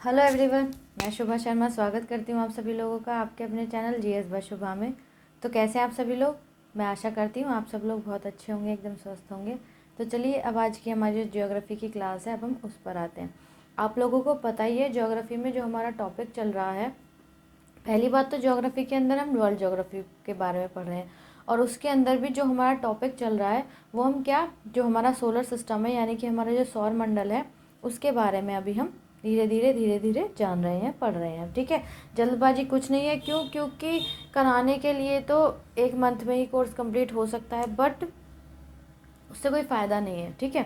Hello everyone, मैं शुभा शर्मा स्वागत करती हूँ आप सभी लोगों का आपके अपने चैनल जीएस बाय शुभा में। तो कैसे हैं आप सभी लोग? मैं आशा करती हूँ आप सब लोग बहुत अच्छे होंगे, एकदम स्वस्थ होंगे। तो चलिए, अब आज की हमारी जो ज्योग्राफी की क्लास है, अब हम उस पर आते हैं। आप लोगों को पता ही है ज्योग्राफी में जो हमारा टॉपिक चल रहा है। पहली बात तो ज्योग्राफी के अंदर हम वर्ल्ड ज्योग्राफी के बारे में पढ़ रहे हैं, और उसके अंदर भी जो हमारा टॉपिक चल रहा है वो हम जो हमारा सोलर सिस्टम है, यानी कि हमारा जो सौर मंडल है, उसके बारे में अभी हम धीरे धीरे जान रहे हैं, पढ़ रहे हैं। ठीक है, जल्दबाजी कुछ नहीं है। क्योंकि कराने के लिए तो एक मंथ में ही कोर्स कंप्लीट हो सकता है, बट उससे कोई फ़ायदा नहीं है। ठीक है,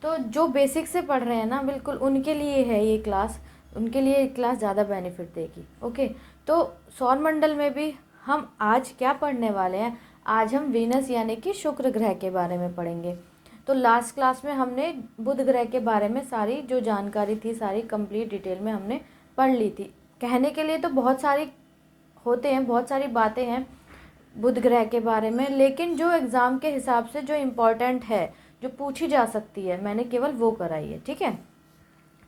तो जो बेसिक से पढ़ रहे हैं ना, बिल्कुल उनके लिए है ये क्लास, उनके लिए ये क्लास ज़्यादा बेनिफिट देगी। ओके, तो सौर मंडल में भी हम आज क्या पढ़ने वाले हैं? आज हम वीनस यानी कि शुक्र ग्रह के बारे में पढ़ेंगे। तो लास्ट क्लास में हमने बुध ग्रह के बारे में सारी जो जानकारी थी, सारी कंप्लीट डिटेल में हमने पढ़ ली थी। कहने के लिए तो बहुत सारी होते हैं, बहुत सारी बातें हैं बुध ग्रह के बारे में, लेकिन जो एग्ज़ाम के हिसाब से जो इम्पोर्टेंट है, जो पूछी जा सकती है, मैंने केवल वो कराई है। ठीक है,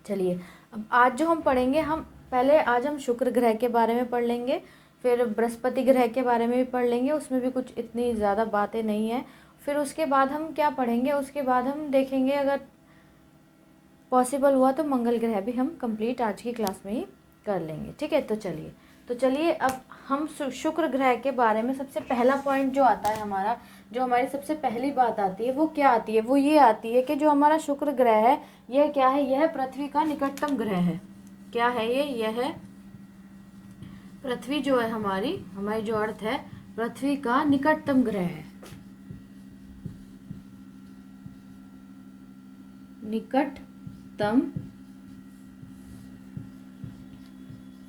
चलिए अब आज जो हम पढ़ेंगे, हम पहले आज हम शुक्र ग्रह के बारे में पढ़ लेंगे, फिर बृहस्पति ग्रह के बारे में भी पढ़ लेंगे, उसमें भी कुछ इतनी ज़्यादा बातें नहीं हैं। फिर उसके बाद हम क्या पढ़ेंगे, उसके बाद हम देखेंगे अगर पॉसिबल हुआ तो मंगल ग्रह भी हम कंप्लीट आज की क्लास में ही कर लेंगे। ठीक है, तो चलिए अब हम शुक्र ग्रह के बारे में सबसे पहला पॉइंट जो आता है हमारा, जो हमारी सबसे पहली बात आती है वो क्या आती है? वो ये आती है कि जो हमारा शुक्र ग्रह है, यह क्या है? यह पृथ्वी का निकटतम ग्रह है। क्या है ये? यह है पृथ्वी जो है, हमारी हमारी जो अर्थ है, पृथ्वी का निकटतम ग्रह है। निकटतम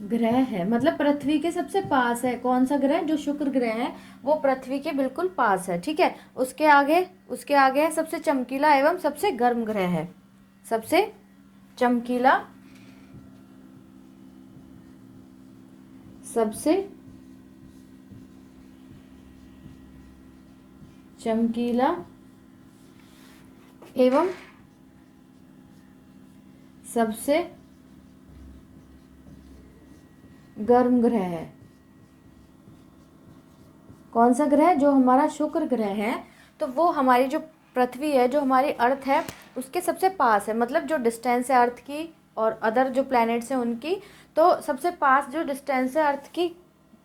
ग्रह है, मतलब पृथ्वी के सबसे पास है। कौन सा ग्रह? जो शुक्र ग्रह है वो पृथ्वी के बिल्कुल पास है। ठीक है, उसके आगे है सबसे चमकीला एवं सबसे गर्म ग्रह है। सबसे चमकीला, सबसे चमकीला एवं सबसे गर्म ग्रह है। कौन सा ग्रह? जो हमारा शुक्र ग्रह है, तो वो हमारी जो पृथ्वी है, जो हमारी अर्थ है, उसके सबसे पास है। मतलब जो डिस्टेंस है अर्थ की और अदर जो प्लैनेट्स हैं उनकी, तो सबसे पास जो डिस्टेंस है अर्थ की,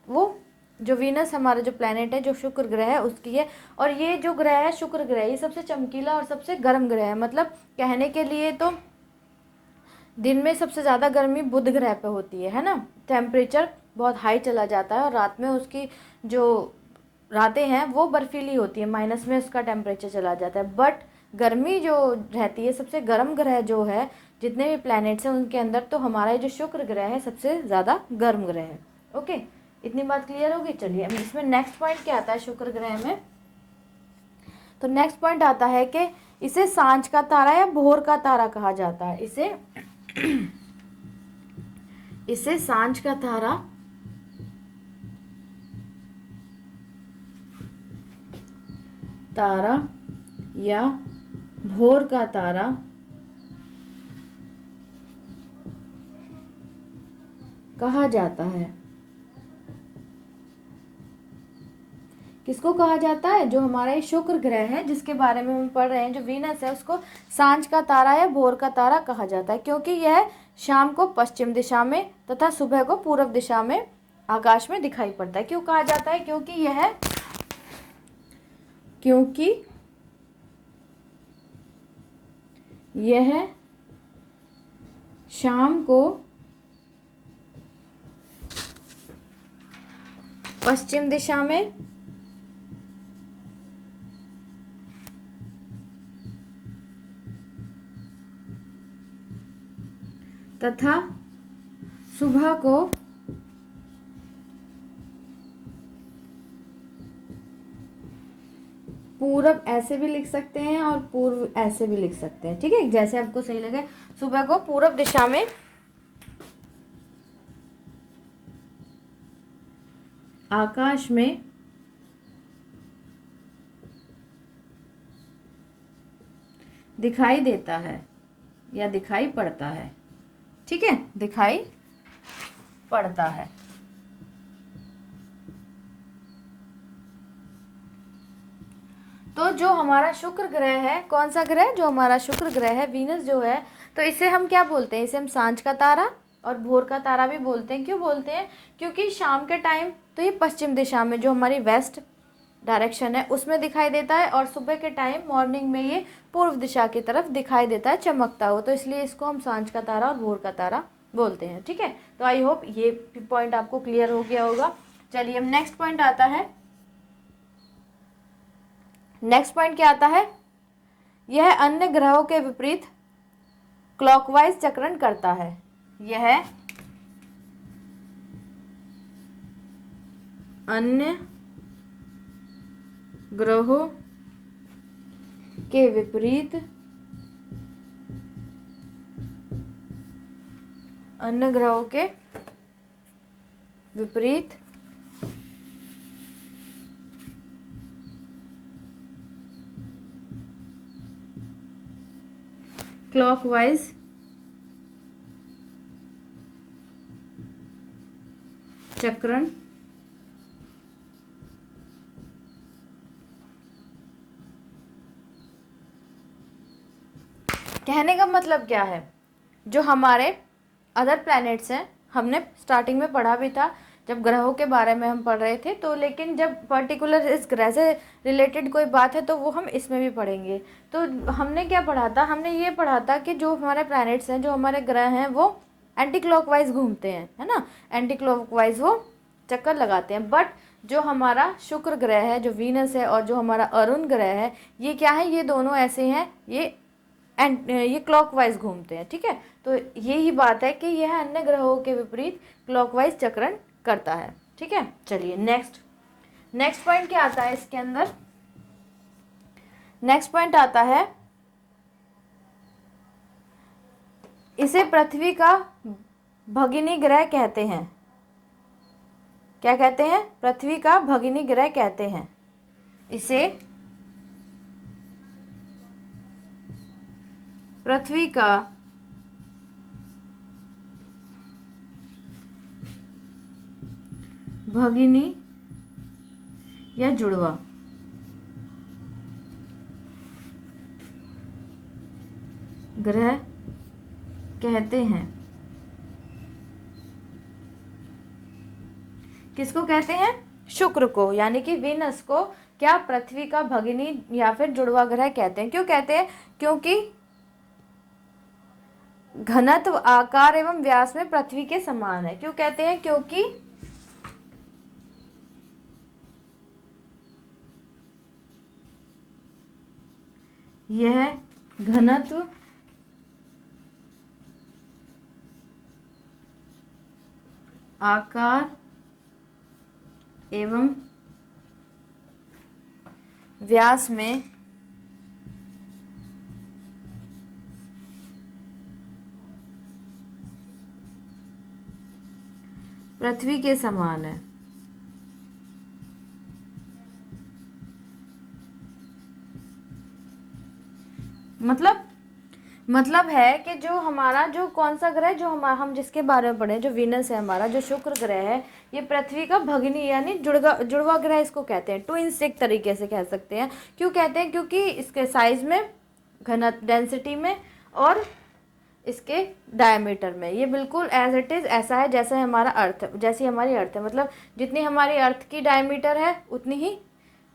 वो जो वीनस हमारा जो प्लैनेट है, जो शुक्र ग्रह है, उसकी है। और ये जो ग्रह है शुक्र ग्रह, ये सबसे चमकीला और सबसे गर्म ग्रह है। मतलब कहने के लिए तो दिन में सबसे ज़्यादा गर्मी बुध ग्रह पे होती है ना, टेम्परेचर बहुत हाई चला जाता है, और रात में उसकी जो रातें हैं वो बर्फीली होती है, माइनस में उसका टेम्परेचर चला जाता है। बट गर्मी जो रहती है, सबसे गर्म ग्रह जो है जितने भी प्लैनेट्स हैं उनके अंदर, तो हमारा जो शुक्र ग्रह है सबसे ज़्यादा गर्म ग्रह है। ओके, इतनी बात क्लियर होगी। चलिए अब इसमें नेक्स्ट पॉइंट क्या आता है शुक्र ग्रह में? तो नेक्स्ट पॉइंट आता है कि इसे सांझ का तारा या भोर का तारा कहा जाता है। इसे सांझ का तारा या भोर का तारा कहा जाता है। किसको कहा जाता है? जो हमारा ये शुक्र ग्रह है जिसके बारे में हम पढ़ रहे हैं, जो वीनस है, उसको सांझ का तारा या भोर का तारा कहा जाता है, क्योंकि यह शाम को पश्चिम दिशा में तथा सुबह को पूर्व दिशा में आकाश में दिखाई पड़ता है। क्यों कहा जाता है? क्योंकि यह शाम को पश्चिम दिशा में तथा सुबह को पूरब ऐसे भी लिख सकते हैं और पूर्व ऐसे भी लिख सकते हैं। ठीक है, जैसे आपको सही लगे। सुबह को पूरब दिशा में आकाश में दिखाई देता है या दिखाई पड़ता है। ठीक है, दिखाई पड़ता है। तो जो हमारा शुक्र ग्रह है, कौन सा ग्रह, जो हमारा शुक्र ग्रह है, वीनस जो है, तो इसे हम क्या बोलते हैं, इसे हम सांझ का तारा और भोर का तारा भी बोलते हैं। क्यों बोलते हैं, क्योंकि शाम के टाइम तो ये पश्चिम दिशा में, जो हमारी वेस्ट डायरेक्शन है उसमें दिखाई देता है, और सुबह के टाइम मॉर्निंग में ये पूर्व दिशा की तरफ दिखाई देता है चमकता हुआ, तो इसलिए इसको हम सांझ का तारा और भोर का तारा बोलते हैं। ठीक है, तो आई होप ये पॉइंट आपको क्लियर हो गया होगा। चलिए अब नेक्स्ट पॉइंट आता है। नेक्स्ट पॉइंट क्या आता है, यह अन्य ग्रहों के विपरीत क्लॉकवाइज चक्रण करता है। यह अन्य ग्रहों के विपरीत, अन्य ग्रहों के विपरीत क्लॉकवाइज चक्रण कहने का मतलब क्या है, जो हमारे अदर प्लैनेट्स हैं, हमने स्टार्टिंग में पढ़ा भी था जब ग्रहों के बारे में हम पढ़ रहे थे, तो लेकिन जब पर्टिकुलर इस ग्रह से रिलेटेड कोई बात है तो वो हम इसमें भी पढ़ेंगे। तो हमने क्या पढ़ा था, हमने ये पढ़ा था कि जो हमारे प्लैनेट्स हैं, जो हमारे ग्रह हैं, वो एंटी क्लॉकवाइज घूमते हैं, है ना, एंटी क्लॉकवाइज वो चक्कर लगाते हैं। बट जो हमारा शुक्र ग्रह है, जो वीनस है, और जो हमारा अरुण ग्रह है, ये क्या है, ये दोनों ऐसे हैं, ये क्लॉकवाइज घूमते हैं। ठीक है, तो यही बात है कि यह अन्य ग्रहों के विपरीत क्लॉकवाइज चक्रण करता है। ठीक है, चलिए नेक्स्ट पॉइंट क्या आता है इसके अंदर। नेक्स्ट पॉइंट आता है, इसे पृथ्वी का भगिनी ग्रह कहते हैं। क्या कहते हैं, पृथ्वी का भगिनी ग्रह कहते हैं। इसे पृथ्वी का भगिनी या जुड़वा ग्रह कहते हैं। किसको कहते हैं, शुक्र को, यानी कि वीनस को क्या पृथ्वी का भगिनी या फिर जुड़वा ग्रह कहते हैं। क्यों कहते हैं, क्योंकि घनत्व, आकार एवं व्यास में पृथ्वी के समान है। क्यों कहते हैं, क्योंकि यह घनत्व, आकार एवं व्यास में पृथ्वी के समान है। मतलब है कि जो हमारा, जो कौन सा ग्रह, जो हम जिसके बारे में पढ़े, जो वीनस है हमारा, जो शुक्र ग्रह है, ये पृथ्वी का भगिनी यानी जुड़वा ग्रह इसको कहते हैं। ट्विंस एक तरीके से कह सकते हैं। क्यों कहते हैं, क्योंकि इसके साइज में, घनत्व, डेंसिटी में, और इसके डायमीटर में ये बिल्कुल एज इट इज़ ऐसा है जैसे हमारा अर्थ, जैसी हमारी अर्थ है। मतलब जितनी हमारी अर्थ की डायमीटर है उतनी ही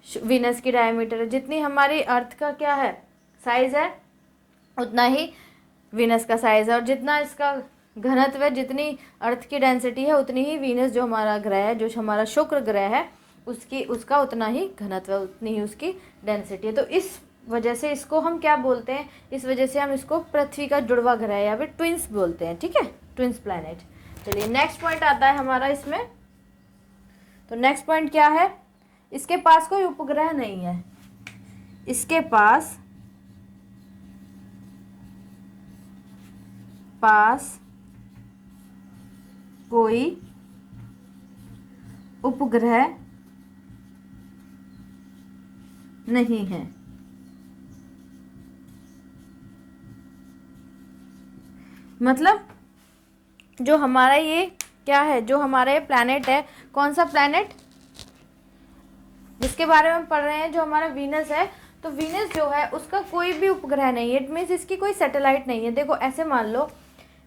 वीनस की डायमीटर है। जितनी हमारी अर्थ का क्या है, साइज़ है, उतना ही वीनस का साइज़ है। और जितना इसका घनत्व है, जितनी अर्थ की डेंसिटी है, उतनी ही वीनस, जो हमारा ग्रह है, जो हमारा शुक्र ग्रह है, उसका उतना ही घनत्व है, उतनी ही उसकी डेंसिटी है। तो इस वजह से इसको हम क्या बोलते हैं, इस वजह से हम इसको पृथ्वी का जुड़वा ग्रह या फिर ट्विंस बोलते हैं। ठीक है, ट्विंस प्लैनेट। चलिए नेक्स्ट पॉइंट आता है हमारा इसमें। तो नेक्स्ट पॉइंट क्या है, इसके पास कोई उपग्रह नहीं है। इसके पास कोई उपग्रह नहीं है। मतलब जो हमारा ये क्या है, जो हमारा ये प्लैनेट है, कौन सा प्लैनेट जिसके बारे में हम पढ़ रहे हैं, जो हमारा वीनस है, तो वीनस जो है उसका कोई भी उपग्रह नहीं है। इट मीन्स इसकी कोई सैटेलाइट नहीं है। देखो ऐसे मान लो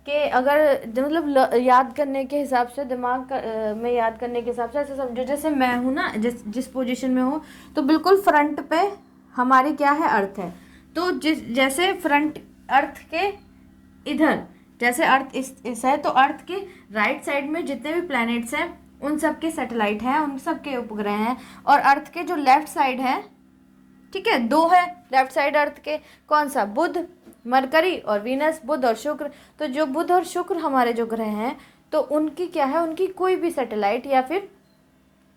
कि अगर मतलब याद करने के हिसाब से, में याद करने के हिसाब से ऐसे समझो, जैसे मैं हूँ ना, जिस पोजीशन में हूँ, तो बिल्कुल फ्रंट पे हमारी क्या है, अर्थ है। तो जैसे फ्रंट अर्थ के इधर, जैसे अर्थ इस है, तो अर्थ के राइट साइड में जितने भी प्लैनेट्स हैं उन सब के सैटेलाइट हैं, उन सब के उपग्रह हैं। और अर्थ के जो लेफ्ट साइड है, ठीक है, दो है लेफ्ट साइड अर्थ के, कौन सा, बुध, मरकरी और वीनस, बुध और शुक्र। तो जो बुध और शुक्र हमारे जो ग्रह हैं, तो उनकी क्या है, उनकी कोई भी सैटेलाइट या फिर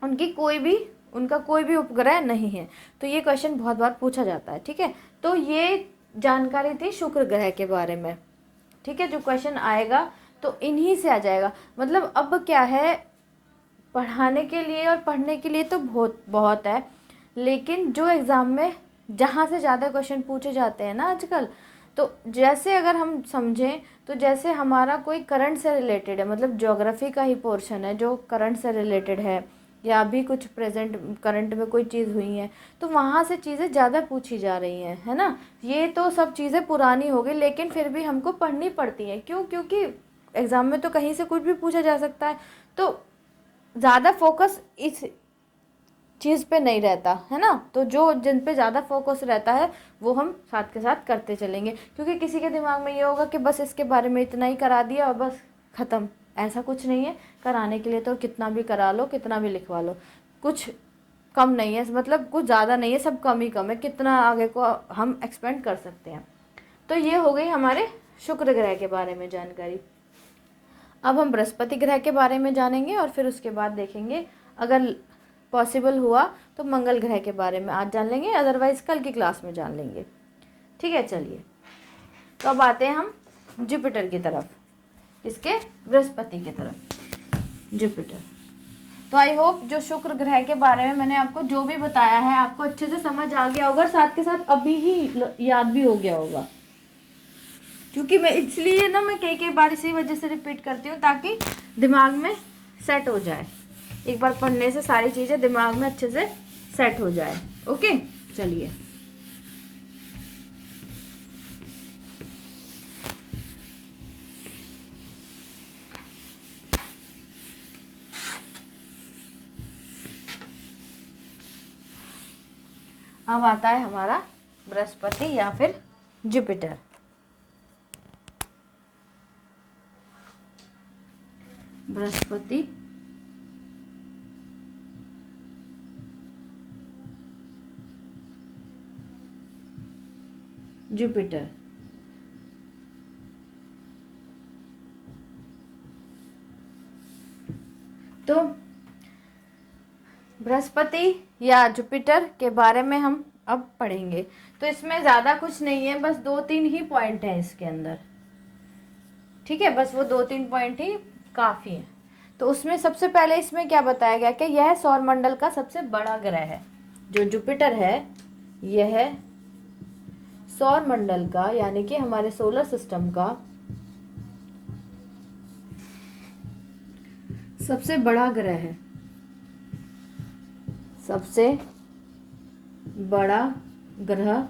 उनका कोई भी उपग्रह नहीं है। तो ये क्वेश्चन बहुत बार पूछा जाता है, ठीक है। तो ये जानकारी थी शुक्र ग्रह के बारे में, ठीक है। जो क्वेश्चन आएगा तो इन्हीं से आ जाएगा। मतलब अब क्या है, पढ़ाने के लिए और पढ़ने के लिए तो बहुत है, लेकिन जो एग्ज़ाम में जहाँ से ज़्यादा क्वेश्चन पूछे जाते हैं ना आजकल, तो जैसे अगर हम समझें, तो जैसे हमारा कोई करंट से रिलेटेड है, मतलब ज्योग्राफी का ही पोर्शन है जो करंट से रिलेटेड है, या अभी कुछ प्रेजेंट करंट में कोई चीज़ हुई है, तो वहाँ से चीज़ें ज़्यादा पूछी जा रही हैं, है ना। ये तो सब चीज़ें पुरानी हो गई, लेकिन फिर भी हमको पढ़नी पड़ती हैं। क्यों? क्योंकि एग्ज़ाम में तो कहीं से कुछ भी पूछा जा सकता है। तो ज़्यादा फोकस इस चीज़ पे नहीं रहता है ना। तो जो जिन पे ज़्यादा फोकस रहता है वो हम साथ के साथ करते चलेंगे, क्योंकि किसी के दिमाग में ये होगा कि बस इसके बारे में इतना ही करा दिया और बस ख़त्म। ऐसा कुछ नहीं है। कराने के लिए तो कितना भी करा लो, कितना भी लिखवा लो, कुछ कम नहीं है, मतलब कुछ ज़्यादा नहीं है, सब कम ही कम है। कितना आगे को हम एक्सपेंड कर सकते हैं। तो ये हो गई हमारे शुक्र ग्रह के बारे में जानकारी। अब हम बृहस्पति ग्रह के बारे में जानेंगे और फिर उसके बाद देखेंगे, अगर पॉसिबल हुआ तो मंगल ग्रह के बारे में आज जान लेंगे, अदरवाइज़ कल की क्लास में जान लेंगे, ठीक है। चलिए, तो अब आते हैं हम जुपिटर की तरफ, इसके बृहस्पति की तरफ, जुपिटर। तो आई होप जो शुक्र ग्रह के बारे में मैंने आपको जो भी बताया है आपको अच्छे से समझ आ गया होगा, साथ के साथ अभी ही याद भी हो गया होगा। क्योंकि मैं इसलिए ना, मैं कई बार इसी वजह से रिपीट करती हूँ, ताकि दिमाग में सेट हो जाए। एक बार पढ़ने से सारी चीज़ें दिमाग में अच्छे से सेट हो जाए। ओके, चलिए। अब आता है हमारा बृहस्पति या फिर जुपिटर। बृहस्पति, जुपिटर। तो बृहस्पति या जुपिटर के बारे में हम अब पढ़ेंगे। तो इसमें ज़्यादा कुछ नहीं है, बस 2-3 ही पॉइंट हैं इसके अंदर, ठीक है। बस वो 2-3 पॉइंट ही काफ़ी हैं। तो उसमें सबसे पहले इसमें क्या बताया गया कि यह सौरमंडल का सबसे बड़ा ग्रह है। जो जुपिटर है यह सौरमंडल का, यानी कि हमारे सोलर सिस्टम का सबसे बड़ा ग्रह है, सबसे बड़ा ग्रह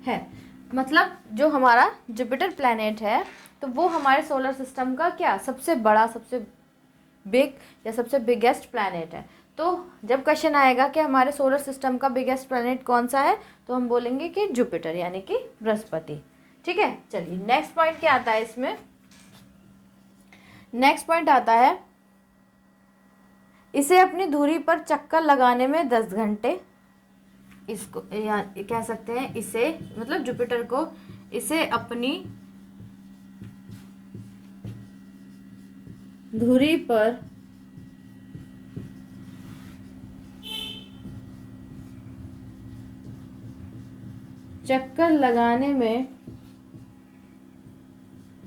है। मतलब जो हमारा जुपिटर प्लैनेट है, तो वो हमारे सोलर सिस्टम का क्या, सबसे बड़ा, सबसे बिग या सबसे बिगेस्ट प्लैनेट है। तो जब क्वेश्चन आएगा कि हमारे सोलर सिस्टम का बिगेस्ट प्लैनेट कौन सा है, तो हम बोलेंगे कि जुपिटर, यानी कि बृहस्पति, ठीक है। चलिए, नेक्स्ट पॉइंट क्या आता है इसमें। नेक्स्ट पॉइंट आता है, इसे अपनी धुरी पर चक्कर लगाने में 10 घंटे, इसको या कह सकते हैं इसे, मतलब जुपिटर को, इसे अपनी धुरी पर चक्कर लगाने में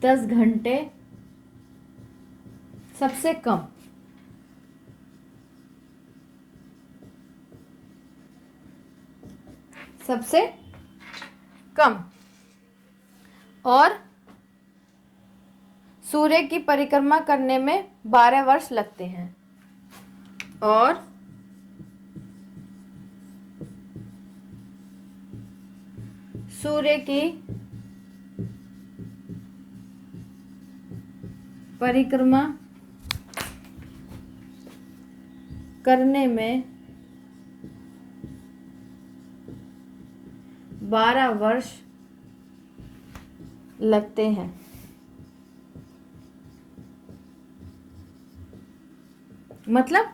10 घंटे सबसे कम, सबसे कम, और सूर्य की परिक्रमा करने में 12 वर्ष लगते हैं। और सूर्य की परिक्रमा करने में 12 वर्ष लगते हैं। मतलब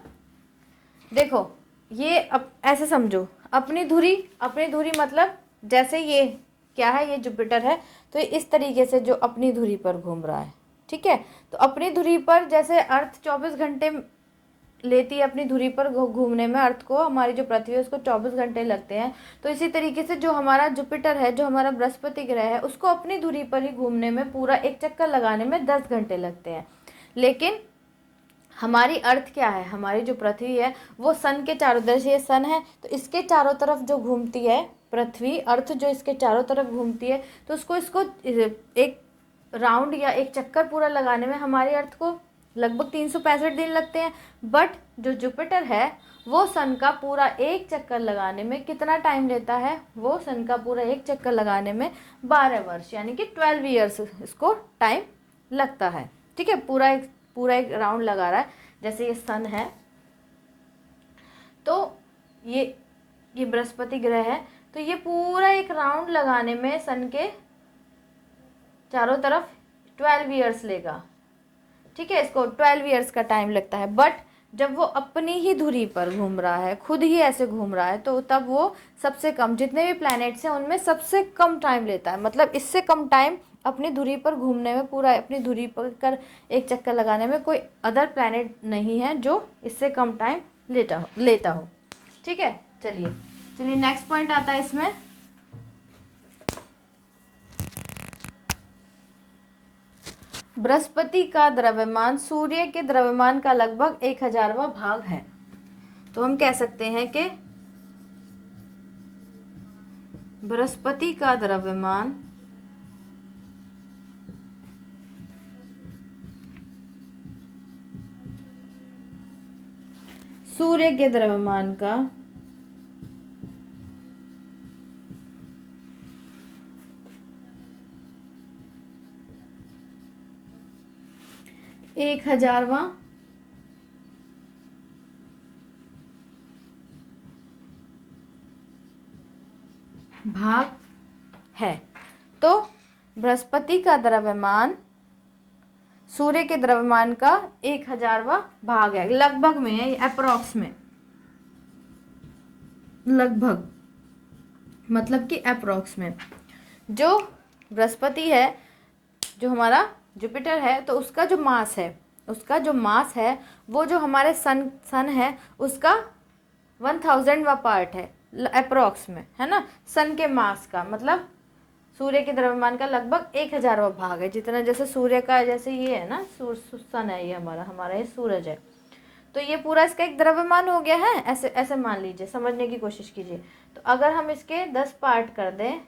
देखो, ये अब ऐसे समझो, अपनी धुरी मतलब जैसे ये क्या है, ये जुपिटर है, तो इस तरीके से जो अपनी धुरी पर घूम रहा है, ठीक है। तो अपनी धुरी पर जैसे अर्थ 24 घंटे लेती है अपनी धुरी पर घूमने में, अर्थ को, हमारी जो पृथ्वी है उसको 24 घंटे लगते हैं। तो इसी तरीके से जो हमारा जुपिटर है, जो हमारा बृहस्पति ग्रह है, उसको अपनी धुरी पर ही घूमने में पूरा एक चक्कर लगाने में 10 घंटे लगते हैं। लेकिन हमारी अर्थ क्या है, हमारी जो पृथ्वी है वो सन के चारों, जैसे ये सन है तो इसके चारों तरफ जो घूमती है पृथ्वी, अर्थ जो इसके चारों तरफ घूमती है, तो इसको एक राउंड या एक चक्कर पूरा लगाने में हमारी अर्थ को लगभग 365 दिन लगते हैं। बट जो जुपिटर है वो सन का पूरा एक चक्कर लगाने में कितना टाइम लेता है, वो सन का पूरा एक चक्कर लगाने में 12 वर्ष यानी कि 12 ईयर्स इसको टाइम लगता है, ठीक है। पूरा एक राउंड लगा रहा है। जैसे ये सन है तो ये बृहस्पति ग्रह है, तो ये पूरा एक राउंड लगाने में सन के चारों तरफ 12 ईयर्स लेगा, ठीक है। इसको 12 ईयर्स का टाइम लगता है। बट जब वो अपनी ही धुरी पर घूम रहा है, खुद ही ऐसे घूम रहा है, तो तब वो सबसे कम, जितने भी प्लैनेट्स हैं उनमें सबसे कम टाइम लेता है। मतलब इससे कम टाइम अपनी धुरी पर घूमने में, पूरा अपनी धुरी पर कर एक चक्कर लगाने में कोई अदर प्लैनेट नहीं है जो इससे कम टाइम लेता हो, ठीक है। चलिए नेक्स्ट पॉइंट आता है इसमें, बृहस्पति का द्रव्यमान सूर्य के द्रव्यमान का लगभग 1000वां भाग है। तो हम कह सकते हैं कि बृहस्पति का द्रव्यमान सूर्य के द्रव्यमान का 1000वां भाग है। तो बृहस्पति का द्रव्यमान सूर्य के द्रव्यमान का 1000वां भाग है। लगभग में है, अप्रोक्स में, लगभग मतलब कि अप्रोक्स में। जो बृहस्पति है, जो हमारा जुपिटर है, तो उसका जो मास है वो जो हमारे सन है उसका 1000वां पार्ट है अप्रोक्स में, है ना। सन के मास का मतलब सूर्य के द्रव्यमान का लगभग 1000वां भाग है। जितना जैसे सूर्य का, जैसे ये है ना, सन है, ये हमारा ये सूरज है, तो ये पूरा इसका एक द्रव्यमान हो गया है। ऐसे मान लीजिए, समझने की कोशिश कीजिए। तो अगर हम इसके 10 पार्ट कर दें,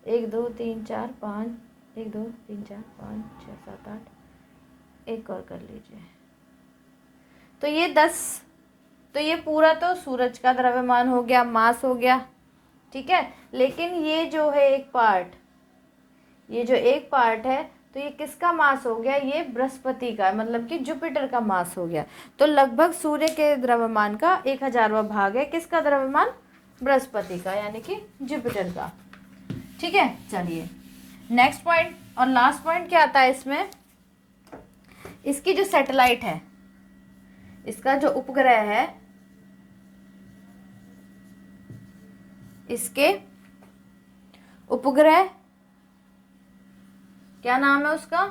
1 2 3 4 5, 1 2 3 4 5 6 7 8, एक और कर लीजिए, तो ये 10, तो ये पूरा तो सूरज का द्रव्यमान हो गया, मास हो गया, ठीक है। लेकिन ये जो है एक पार्ट है, तो ये किसका मास हो गया, ये बृहस्पति का, मतलब कि जुपिटर का मास हो गया। तो लगभग सूर्य के द्रव्यमान का 1000वां भाग है किसका द्रव्यमान, बृहस्पति का, यानी कि जुपिटर का, ठीक है। चलिए नेक्स्ट पॉइंट और लास्ट पॉइंट क्या आता है इसमें, इसकी जो सैटेलाइट है, इसका जो उपग्रह है, इसके उपग्रह क्या नाम है उसका,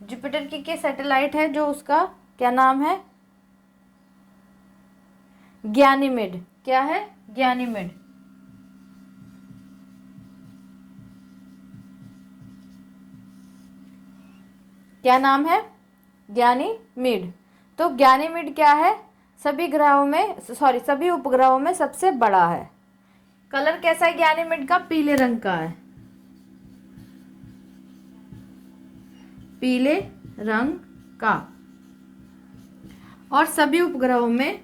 जुपिटर की के सैटेलाइट है जो, उसका क्या नाम है, गैनीमेड। क्या है, गैनीमेड। क्या नाम है, गैनीमेड। तो गैनीमेड क्या है, सभी उपग्रहों में सबसे बड़ा है, कलर कैसा है गैनीमेड का? पीले रंग का है, पीले रंग का। और सभी उपग्रहों में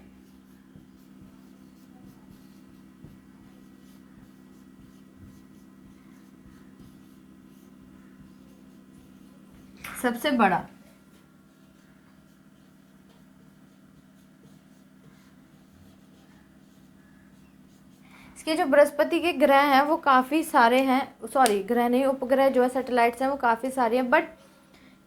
सबसे बड़ा। इसके जो बृहस्पति के ग्रह हैं वो काफ़ी सारे हैं, सॉरी ग्रह नहीं, उपग्रह जो है सैटेलाइट्स हैं वो काफ़ी सारी हैं। बट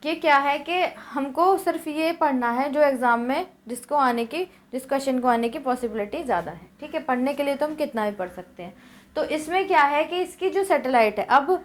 ये क्या है कि हमको सिर्फ ये पढ़ना है जो एग्ज़ाम में जिस क्वेश्चन को आने की पॉसिबिलिटी ज़्यादा है। ठीक है, पढ़ने के लिए तो हम कितना भी पढ़ सकते हैं। तो इसमें क्या है कि इसकी जो सैटेलाइट है, अब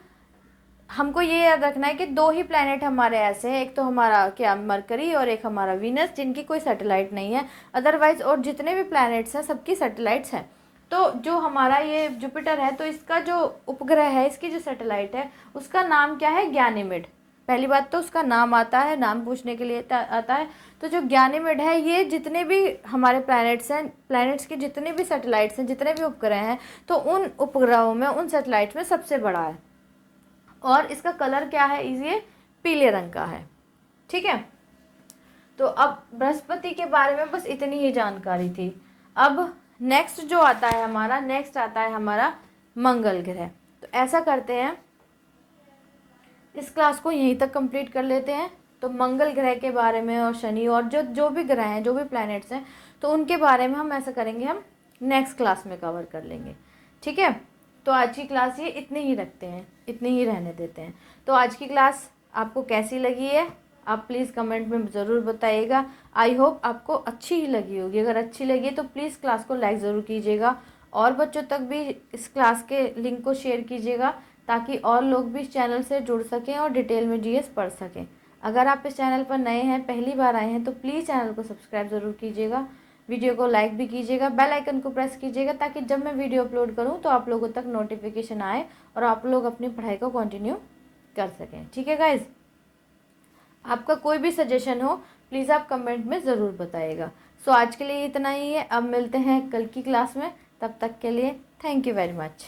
हमको ये याद रखना है कि 2 ही प्लैनेट हमारे ऐसे हैं, एक तो हमारा क्या मरकरी और एक हमारा वीनस, जिनकी कोई सैटेलाइट नहीं है। अदरवाइज और जितने भी प्लैनेट्स हैं सबकी सैटेलाइट्स हैं। तो जो हमारा ये जुपिटर है, तो इसका जो उपग्रह है, इसकी जो सैटेलाइट है, उसका नाम क्या है? गैनीमेड। पहली बात तो उसका नाम आता है, नाम पूछने के लिए आता है। तो जो गैनीमेड है, ये जितने भी हमारे प्लैनेट्स हैं, प्लैनेट्स के जितने भी सैटेलाइट्स हैं, जितने भी उपग्रह हैं, तो उन उपग्रहों में, उन सैटेलाइट्स में सबसे बड़ा है। और इसका कलर क्या है? ये पीले रंग का है। ठीक है, तो अब बृहस्पति के बारे में बस इतनी ही जानकारी थी। अब नेक्स्ट जो आता है हमारा, नेक्स्ट आता है हमारा मंगल ग्रह। तो ऐसा करते हैं, इस क्लास को यहीं तक कंप्लीट कर लेते हैं। तो मंगल ग्रह के बारे में और शनि और जो भी ग्रह हैं, जो भी प्लैनेट्स हैं, तो उनके बारे में हम ऐसा करेंगे, हम नेक्स्ट क्लास में कवर कर लेंगे। ठीक है, तो आज की क्लास ये इतनी ही रखते हैं, इतनी ही रहने देते हैं। तो आज की क्लास आपको कैसी लगी है आप प्लीज़ कमेंट में ज़रूर बताइएगा। आई होप आपको अच्छी ही लगी होगी। अगर अच्छी लगी तो प्लीज़ क्लास को लाइक ज़रूर कीजिएगा और बच्चों तक भी इस क्लास के लिंक को शेयर कीजिएगा, ताकि और लोग भी इस चैनल से जुड़ सकें और डिटेल में जीएस पढ़ सकें। अगर आप इस चैनल पर नए हैं, पहली बार आए हैं, तो प्लीज़ चैनल को सब्सक्राइब ज़रूर कीजिएगा, वीडियो को लाइक भी कीजिएगा, बेल आइकन को प्रेस कीजिएगा, ताकि जब मैं वीडियो अपलोड करूं तो आप लोगों तक नोटिफिकेशन आए और आप लोग अपनी पढ़ाई को कंटिन्यू कर सकें। ठीक है गाइज़, आपका कोई भी सजेशन हो प्लीज़ आप कमेंट में ज़रूर बताइएगा। सो आज के लिए इतना ही है, अब मिलते हैं कल की क्लास में। तब तक के लिए थैंक यू वेरी मच।